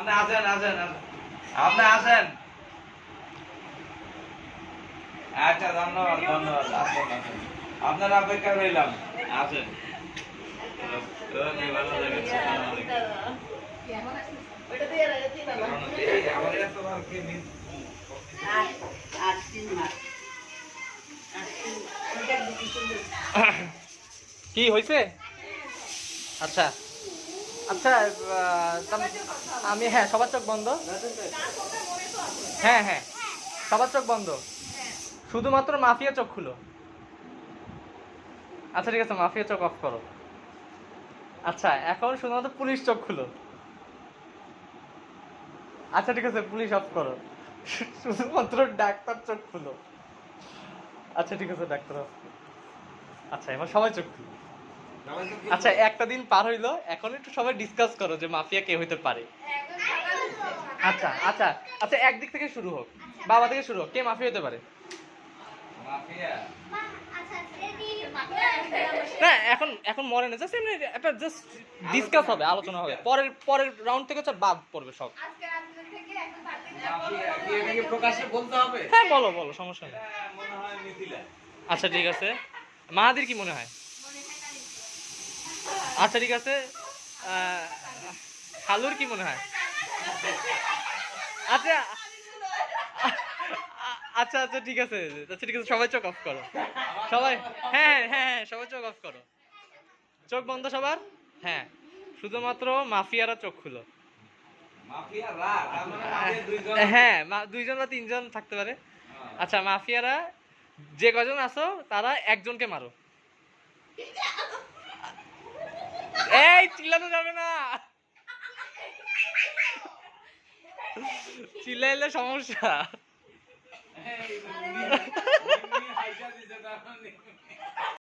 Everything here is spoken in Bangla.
আপনি আসেন আসেন আপনি আসেন। আচ্ছা ধন্যবাদ ধন্যবাদ, আসেন আসেন, আপনার অপেক্ষা রইলাম, আসেন। কি হয়েছে? আচ্ছা আচ্ছা, আমি, হ্যাঁ সবার চোখ বন্ধ। হ্যাঁ হ্যাঁ, সবার চোখ বন্ধ, শুধুমাত্র মাফিয়া চোখ খুলো। আচ্ছা ঠিক আছে, মাফিয়া চোখ অফ করো। আচ্ছা এখন শুধুমাত্র পুলিশ চোখ খুলো। আচ্ছা ঠিক আছে, পুলিশ অফ করো। শুধুমাত্র ডাক্তার চোখ খুলো। আচ্ছা ঠিক আছে, ডাক্তার অফ। আচ্ছা এবার সবাই চোখ খুলো। আচ্ছা একটা দিন পার হইলো, এখন একটু সবাই ডিসকাস করো যে মাফিয়া কে হইতে পারে। আচ্ছা আচ্ছা আচ্ছা, একদিক থেকে শুরু হোক, বাবা থেকে শুরু হোক, কে মাফিয়া হতে পারে? মাফিয়া না এখন এখন মরে না, জাস্ট এমনি একটা জাস্ট ডিসকাস হবে, আলোচনা হবে, পরের পরের রাউন্ড থেকে হচ্ছে বাদ পড়বে সব। মাফিয়া কি এটা কি প্রকাশ্যে বলতে হবে? হ্যাঁ বলো বলো, সমস্যা নেই। মনে হয় মিথিলা। আচ্ছা ঠিক আছে, মাহাদির কি মনে হয়? আচ্ছা ঠিক আছে, আহ, খালুর কি মনে হয়? আচ্ছা আচ্ছা আচ্ছা ঠিক আছে, আচ্ছা ঠিক আছে, সবাই চোখ অফ করো, সবাই, হ্যাঁ হ্যাঁ হ্যাঁ সবাই চোখ অফ করো, চোখ বন্ধ সবার। হ্যাঁ শুধুমাত্র মাফিয়ারা চোখ খুলো। মাফিয়া রা, তার মানে মাফিয়া দুইজন। হ্যাঁ দুইজন বা তিনজন থাকতে পারে। আচ্ছা মাফিয়ারা যে কজন আছো তারা একজনকে মারো। এই চিল্লানো যাবে না, চিল্লাইলে সমস্যা।